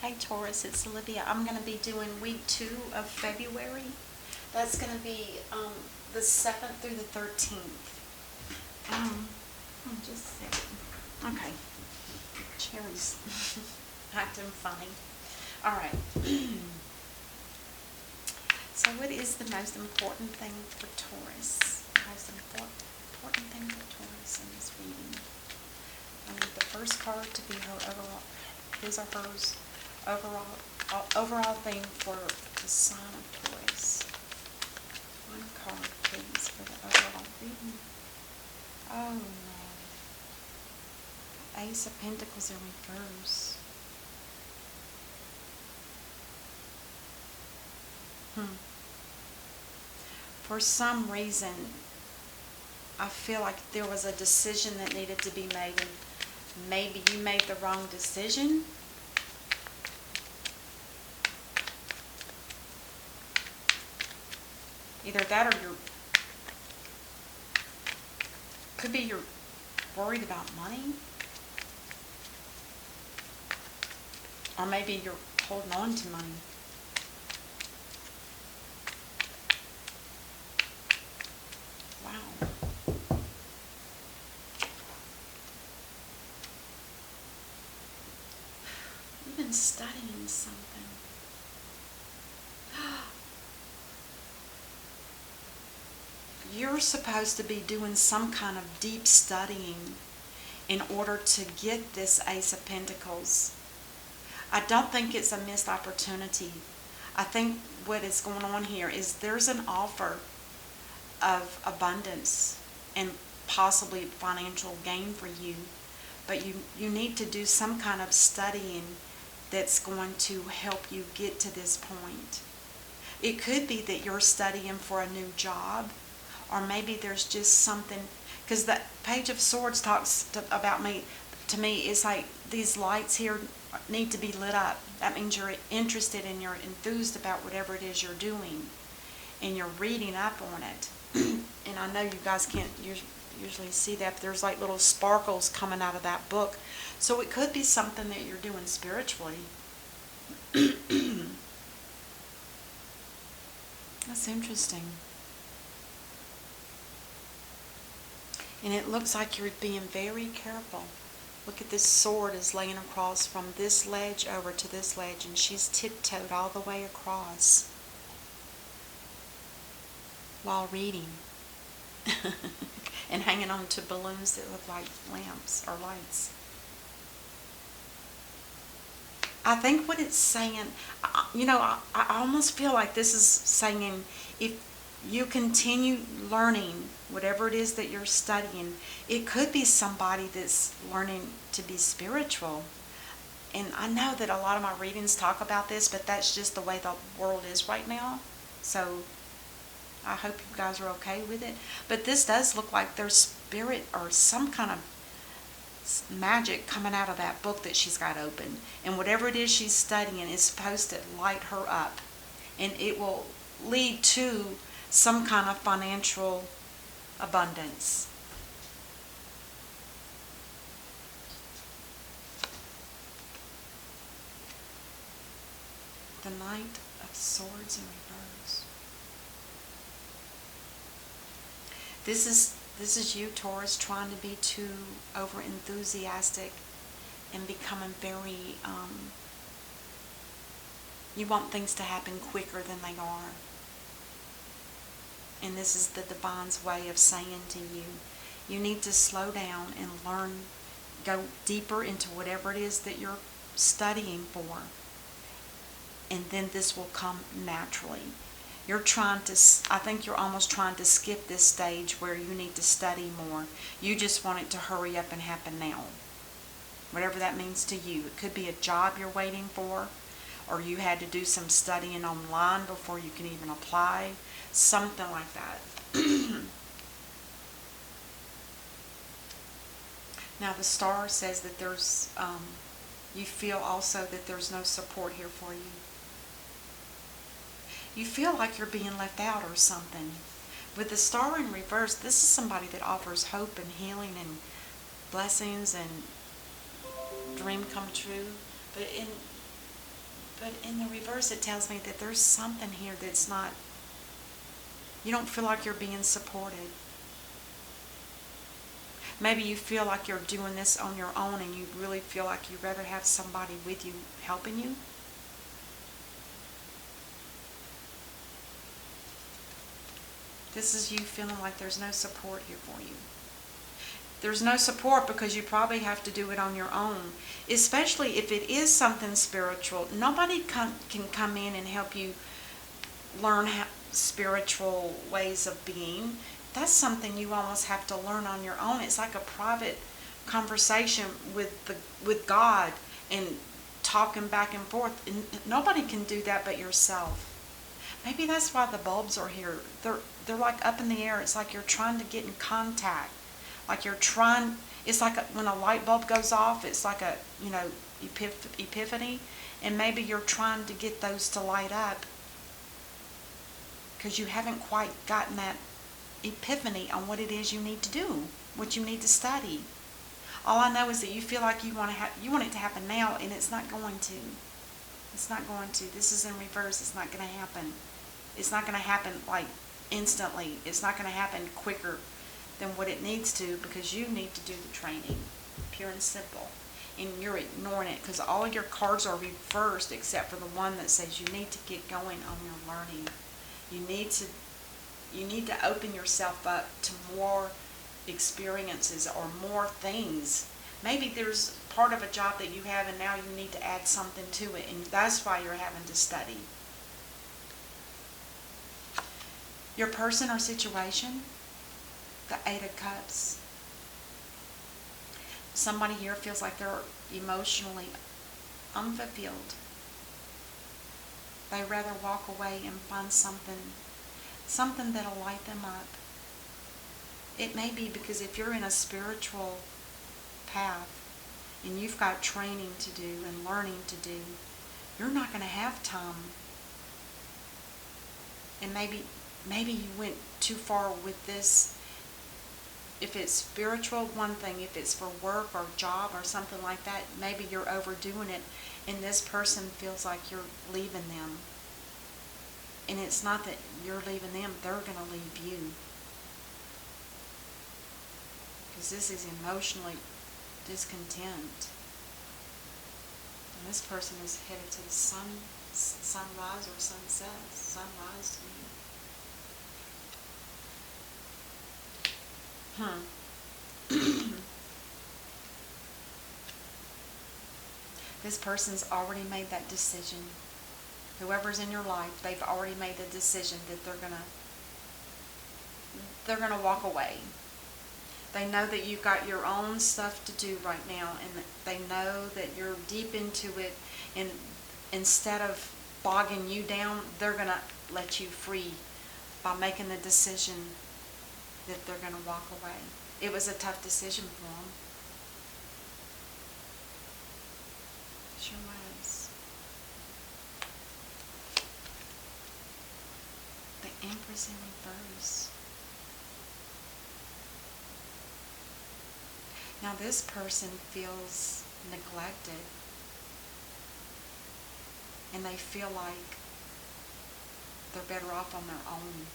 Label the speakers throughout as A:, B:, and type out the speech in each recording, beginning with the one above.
A: Hey Taurus, it's Olivia. I'm going to be doing week 2 of February. That's going to be the 7th through the 13th. Just a second. Okay. Cherries. Acting funny. Alright. So what is the most important thing for Taurus? The most important thing for Taurus in this reading. I need the first card to be her overall, his or hers overall thing for the sign of Taurus. One card, please, for the overall reading. Oh no. Ace of Pentacles in reverse. For some reason, I feel like there was a decision that needed to be made, and maybe you made the wrong decision. Either that, or could be you're worried about money, or maybe you're holding on to money. Wow. You've been studying something. You're supposed to be doing some kind of deep studying in order to get this Ace of Pentacles. I don't think it's a missed opportunity. I think what is going on here is there's an offer of abundance and possibly financial gain for you, but you need to do some kind of studying that's going to help you get to this point. It could be that you're studying for a new job, or maybe there's just something, because the Page of Swords talks about me. To me, it's like these lights here need to be lit up. That means you're interested and you're enthused about whatever it is you're doing, and you're reading up on it. And I know you guys can't usually see that, but there's like little sparkles coming out of that book. So it could be something that you're doing spiritually. That's interesting. And it looks like you're being very careful. Look at this sword is laying across from this ledge over to this ledge, and she's tiptoed all the way across while reading. And hanging on to balloons that look like lamps or lights. I think what it's saying, I almost feel like this is saying, if you continue learning whatever it is that you're studying, it could be somebody that's learning to be spiritual. And I know that a lot of my readings talk about this, but that's just the way the world is right now. So I hope you guys are okay with it. But this does look like there's spirit or some kind of magic coming out of that book that she's got open. And whatever it is she's studying is supposed to light her up. And it will lead to some kind of financial abundance. The Knight of Swords in reverse. This is you, Taurus, trying to be too over enthusiastic and becoming very you want things to happen quicker than they are. And this is the Divine's way of saying to you, you need to slow down and learn, go deeper into whatever it is that you're studying for. And then this will come naturally. You're trying to, I think you're almost trying to skip this stage where you need to study more. You just want it to hurry up and happen now. Whatever that means to you. It could be a job you're waiting for, or you had to do some studying online before you can even apply. Something like that. Now the star says that there's, you feel also that there's no support here for you. You feel like you're being left out or something. With the star in reverse, this is somebody that offers hope and healing and blessings and dream come true. But But in the reverse, it tells me that there's something here that's not, you don't feel like you're being supported. Maybe you feel like you're doing this on your own and you really feel like you'd rather have somebody with you helping you. This is you feeling like there's no support here for you. There's no support because you probably have to do it on your own. Especially if it is something spiritual. Nobody can come in and help you learn spiritual ways of being. That's something you almost have to learn on your own. It's like a private conversation with God and talking back and forth. And nobody can do that but yourself. Maybe that's why the bulbs are here. They're like up in the air. It's like you're trying to get in contact. Like you're trying, it's like when a light bulb goes off, it's like a, epiphany. And maybe you're trying to get those to light up because you haven't quite gotten that epiphany on what it is you need to do, what you need to study. All I know is that you feel like you want it to happen now, and it's not going to. It's not going to. This is in reverse. It's not going to happen. It's not going to happen like instantly. It's not going to happen quicker than what it needs to because you need to do the training, pure and simple. And you're ignoring it because all of your cards are reversed except for the one that says you need to get going on your learning. You need to open yourself up to more experiences or more things. Maybe there's part of a job that you have and now you need to add something to it, and that's why you're having to study. Your person or situation, the Eight of Cups. Somebody here feels like they're emotionally unfulfilled. They'd rather walk away and find something that'll light them up. It may be because if you're in a spiritual path and you've got training to do and learning to do, you're not going to have time. And maybe you went too far with this. If it's spiritual, one thing. If it's for work or job or something like that, maybe you're overdoing it and this person feels like you're leaving them. And it's not that you're leaving them, they're going to leave you. Because this is emotionally discontent. And this person is headed to the sunrise or sunset. Sunrise to me. This person's already made that decision. Whoever's in your life, they've already made the decision that they're gonna walk away. They know that you've got your own stuff to do right now, and they know that you're deep into it, and instead of bogging you down, they're gonna let you free by making the decision that they're gonna walk away. It was a tough decision for them. Sure was. The Empress in reverse. Now this person feels neglected, and they feel like they're better off on their own.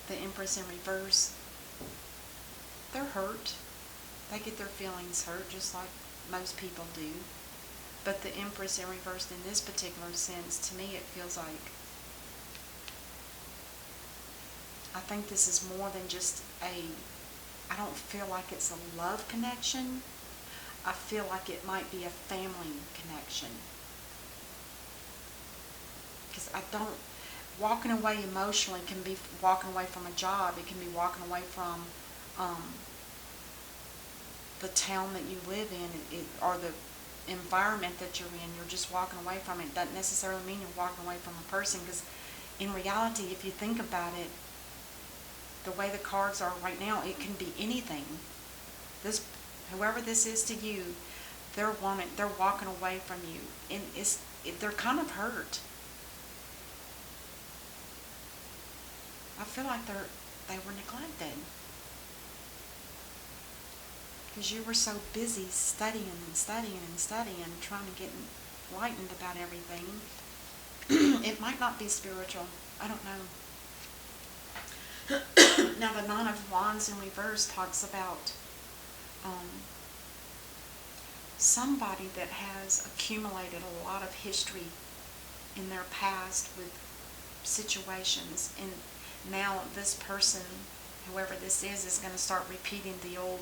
A: The Empress in reverse, they're hurt. They get their feelings hurt just like most people do. But the Empress in reverse in this particular sense, to me it feels like, I think this is more than just I don't feel like it's a love connection. I feel like it might be a family connection. Because walking away emotionally can be walking away from a job. It can be walking away from the town that you live in, or the environment that you're in. You're just walking away from it. It doesn't necessarily mean you're walking away from a person, because in reality, if you think about it, the way the cards are right now, it can be anything. Whoever this is to you, they're walking away from you, and they're kind of hurt. I feel like they were neglected. because you were so busy studying and studying and studying, trying to get enlightened about everything. It might not be spiritual. I don't know. Now, the Nine of Wands in reverse talks about somebody that has accumulated a lot of history in their past with situations, and now this person, whoever this is going to start repeating the old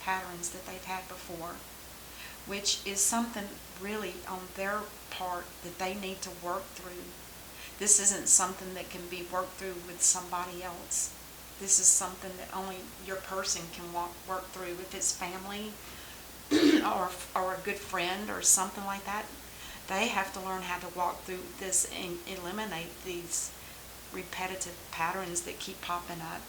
A: patterns that they've had before, which is something really on their part that they need to work through. This isn't something that can be worked through with somebody else. This is something that only your person can work through. If it's family or a good friend or something like that, they have to learn how to walk through this and eliminate these repetitive patterns that keep popping up.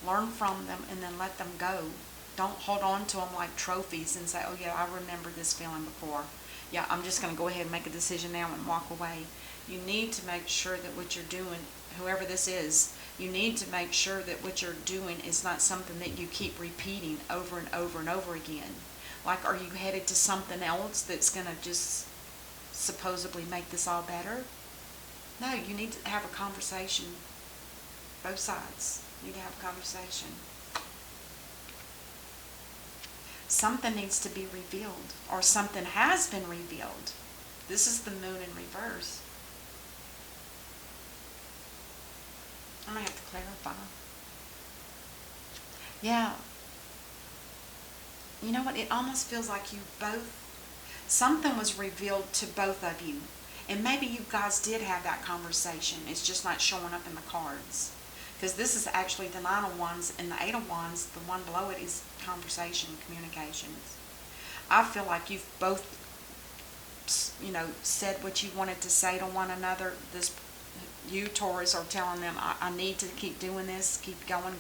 A: Learn from them and then let them go. Don't hold on to them like trophies and say, oh yeah, I remember this feeling before. Yeah, I'm just going to go ahead and make a decision now and walk away. You need to make sure that what you're doing, whoever this is, you need to make sure that what you're doing is not something that you keep repeating over and over and over again. Like, are you headed to something else that's going to just supposedly make this all better? No, you need to have a conversation. Both sides need to have a conversation. Something needs to be revealed, or something has been revealed. This is the moon in reverse. I might have to clarify. Yeah. You know what? It almost feels like you both, something was revealed to both of you. And maybe you guys did have that conversation. It's just not showing up in the cards. Because this is actually the Nine of Wands, and the Eight of Wands, the one below it, is conversation, communications. I feel like you've both, said what you wanted to say to one another. You, Taurus, are telling them, I need to keep doing this, keep going.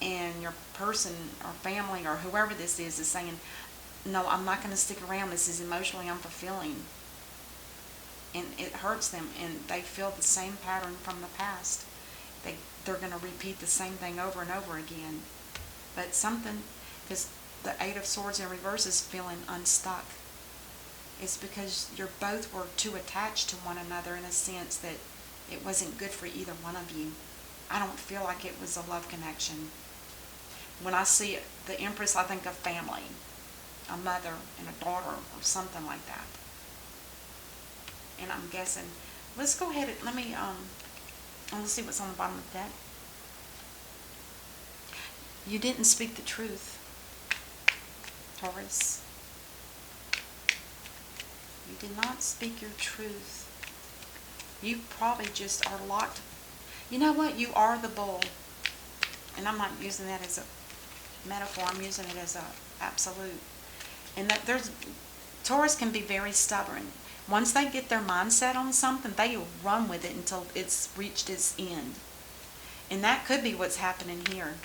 A: And your person or family or whoever this is saying, no, I'm not going to stick around. This is emotionally unfulfilling. And it hurts them, and they feel the same pattern from the past. They're going to repeat the same thing over and over again. But something, because the Eight of Swords in reverse is feeling unstuck. It's because you both were too attached to one another in a sense that it wasn't good for either one of you. I don't feel like it was a love connection. When I see the Empress, I think of family, a mother and a daughter or something like that. And I'm guessing, let's go ahead and let's see what's on the bottom of that. You didn't speak the truth, Taurus. You did not speak your truth. You probably just are locked. You know what? You are the bull. And I'm not using that as a metaphor. I'm using it as a absolute. And that Taurus can be very stubborn. Once they get their mindset on something, they will run with it until it's reached its end. And that could be what's happening here.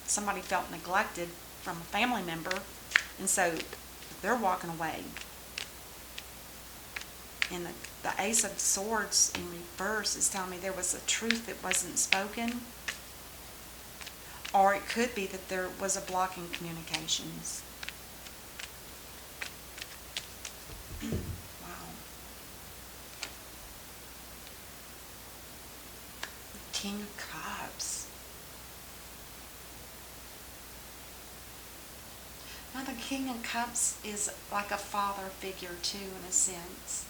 A: Somebody felt neglected from a family member, and so they're walking away. And the Ace of Swords in reverse is telling me there was a truth that wasn't spoken. Or it could be that there was a block in communications. Wow. King of Cups. Now the King of Cups is like a father figure too, in a sense.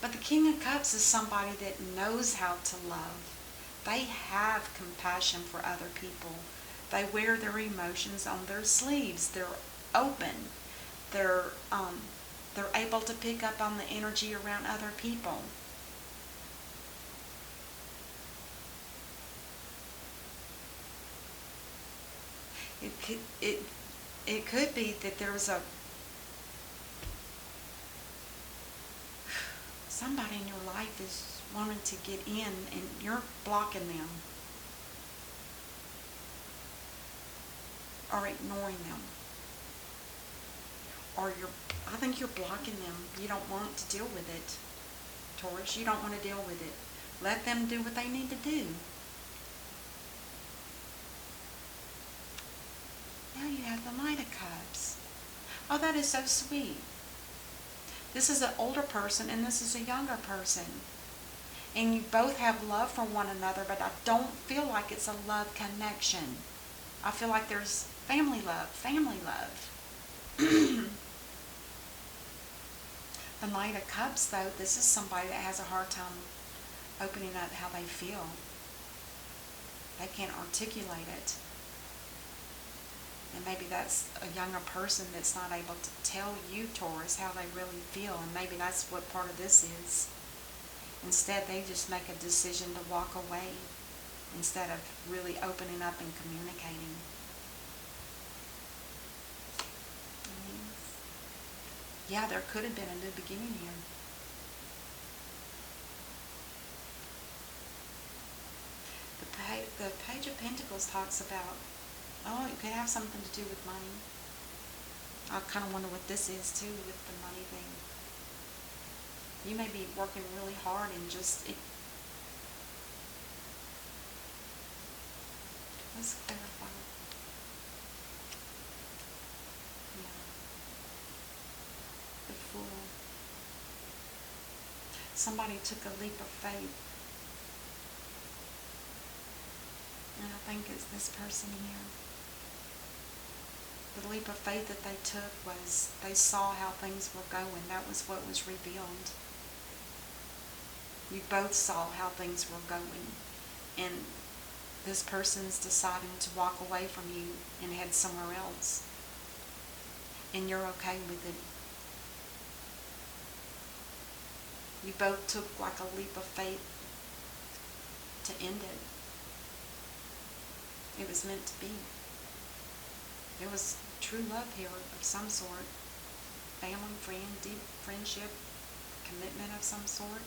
A: But the King of Cups is somebody that knows how to love. They have compassion for other people. They wear their emotions on their sleeves. They're open. They're able to pick up on the energy around other people. It could be that there's somebody in your life is wanting to get in and you're blocking them or ignoring them, or I think you're blocking them. You don't want to deal with it, Taurus. You don't want to deal with it. Let them do what they need to do. the Knight of Cups. Oh, that is so sweet. This is an older person and this is a younger person. And you both have love for one another, but I don't feel like it's a love connection. I feel like there's family love, family love. The Knight of Cups, though, this is somebody that has a hard time opening up how they feel. They can't articulate it. And maybe that's a younger person that's not able to tell you, Taurus, how they really feel. And maybe that's what part of this is. Instead, they just make a decision to walk away instead of really opening up and communicating. Yeah, there could have been a new beginning here. The Page of Pentacles talks about, oh, it could have something to do with money. I kind of wonder what this is too with the money thing. You may be working really hard and just, let's clarify. Yeah. The Fool. Somebody took a leap of faith. And I think it's this person here. The leap of faith that they took was they saw how things were going. That was what was revealed. You both saw how things were going. And this person's deciding to walk away from you and head somewhere else. And you're okay with it. You both took like a leap of faith to end it. It was meant to be. There was true love here of some sort. Family, friend, deep friendship, commitment of some sort.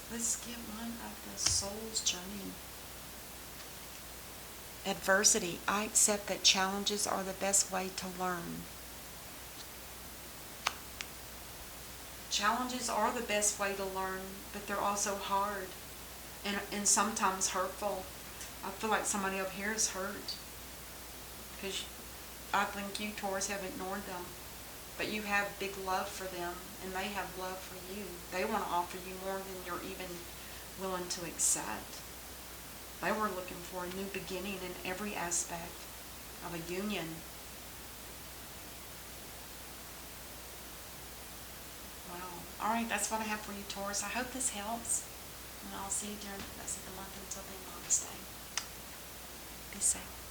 A: Let's get one of the soul's journey. Adversity. I accept that challenges are the best way to learn. Challenges are the best way to learn, but they're also hard and sometimes hurtful. I feel like somebody up here is hurt because I think you, Taurus, have ignored them. But you have big love for them and they have love for you. They want to offer you more than you're even willing to accept. They were looking for a new beginning in every aspect of a union. Wow. Alright, that's what I have for you, Taurus. I hope this helps. And I'll see you during the rest of the month. Until then, namaste. Be safe.